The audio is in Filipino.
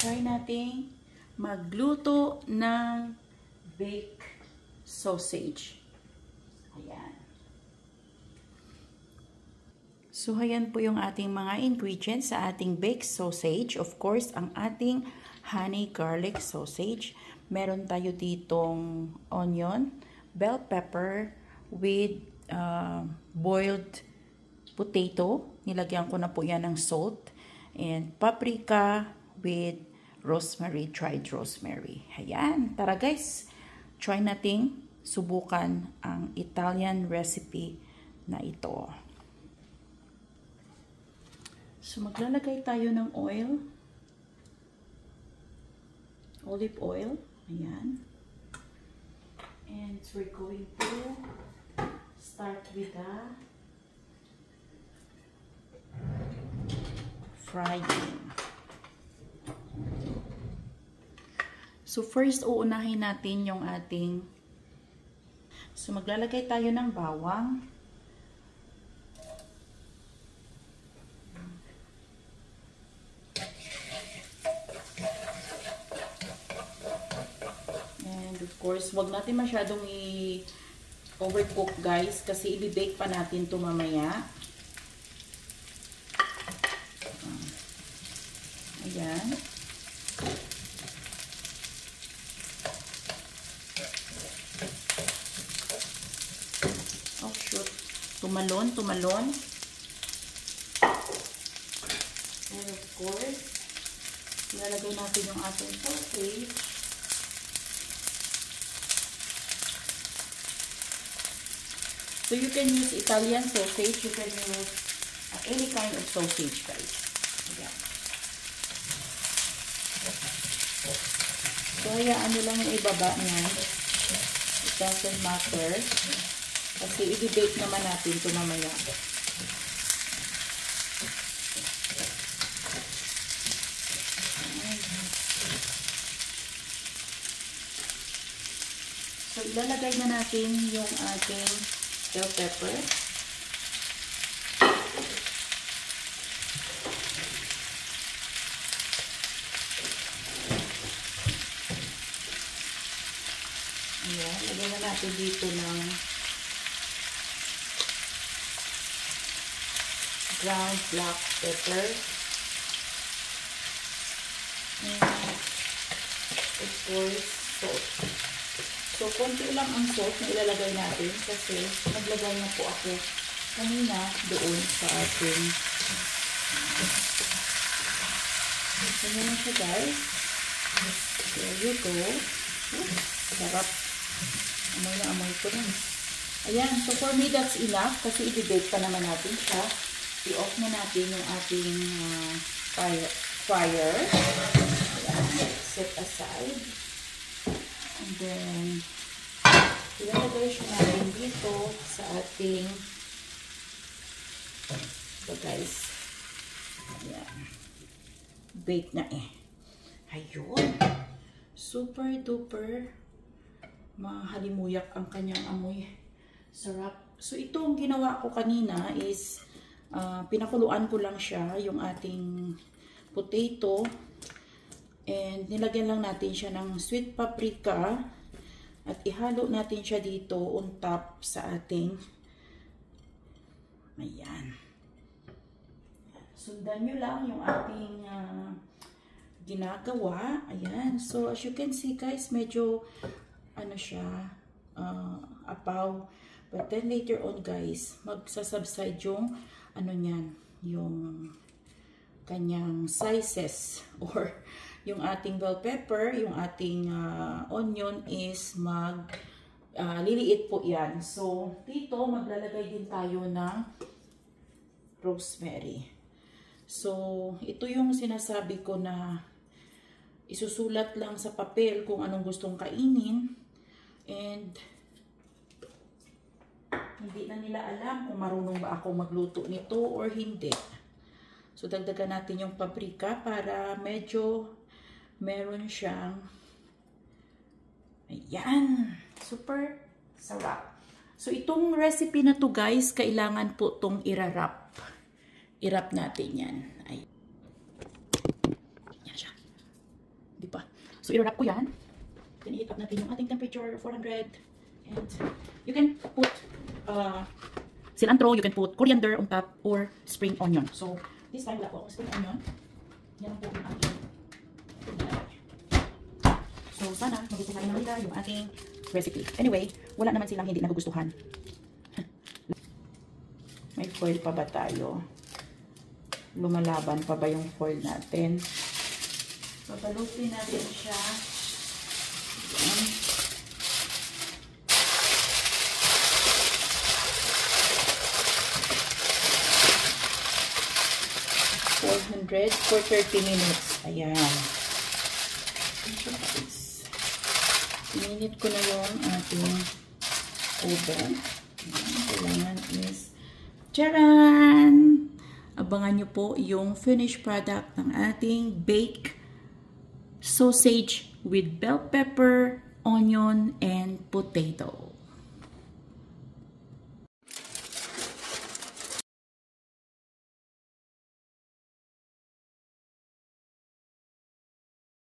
try nating magluto ng baked sausage. Ayan. So, ayan po yung ating mga ingredients sa ating baked sausage. Of course, ang ating honey garlic sausage. Meron tayo ditong onion, bell pepper with boiled potato. Nilagyan ko na po yan ng salt. And paprika with rosemary, dried rosemary. Ayan. Tara guys, try nating subukan ang Italian recipe na ito. So, maglalagay tayo ng oil. Olive oil. Ayan. And we're going to start with the frying. So, first, uunahin natin yung ating... So, maglalagay tayo ng bawang. And, of course, wag natin masyadong i-overcook, guys, kasi i-bake pa natin ito mamaya. Ayan. Oh, shoot. Tumalon. And of course, ilalagay natin yung ating sausage. So, you can use Italian sausage. You can use any kind of sausage, guys. Ayan. So, hayaan nyo lang yung ibaba niyan. It doesn't matter. Kasi i-bake naman natin ito mamaya. So, ilalagay na natin yung ating bell pepper. Ayan, lagyan na natin dito ng ground black pepper. And of course, salt. So, konti lang ang salt na ilalagay natin kasi naglagay na po ako kanina doon sa ating ganyan na siya, guys. There you go. Sarap. Amoy na amoy ko rin. Ayan. So, for me, that's enough. Kasi i-bake pa naman natin siya. I-off na natin yung ating fryer. Ayan. Set aside. And then, ilalagay siya natin dito sa ating ito, guys. Ayan. Bake na eh. Ayun. Super duper mahalimuyak ang kanyang amoy. Sarap. So, itong ginawa ko kanina is pinakuluan ko lang siya, yung ating potato. And nilagyan lang natin siya ng sweet paprika. At ihalo natin siya dito on top sa ating ayan. Sundan nyo lang yung ating ginagawa. Ayan. So, as you can see, guys, medyo ano siya, apaw. But then later on, guys, magsasubside yung ano niyan, yung kanyang slices or yung ating bell pepper, yung ating onion is liliit po yan. So, dito maglalagay din tayo ng rosemary. So, ito yung sinasabi ko na isusulat lang sa papel kung anong gustong kainin. And hindi na nila alam kung marunong ba ako magluto nito or hindi. So, dagdagan natin yung paprika para medyo meron siyang ayan, super sarap. So, itong recipe na to, guys, kailangan po itong i-wrap. I-wrap natin yan. Ayan siya. So, i-wrap ko yan. Then, i-heat up natin yung ating temperature, 400. And you can put cilantro, you can put coriander on top, or spring onion. So, this time, wala po akong spring onion. Yan po yung ating. So, sana magustuhan naman nila yung ating recipe. Anyway, wala naman silang hindi nagugustuhan. May foil pa ba tayo? Lumalaban pa ba yung foil natin? Papalutin natin siya. Ayan. For 30 minutes. Ayan. Minute ko na yung ating oven. Kailangan is charan! Abangan nyo po yung finished product ng ating baked sausage with bell pepper, onion, and potato.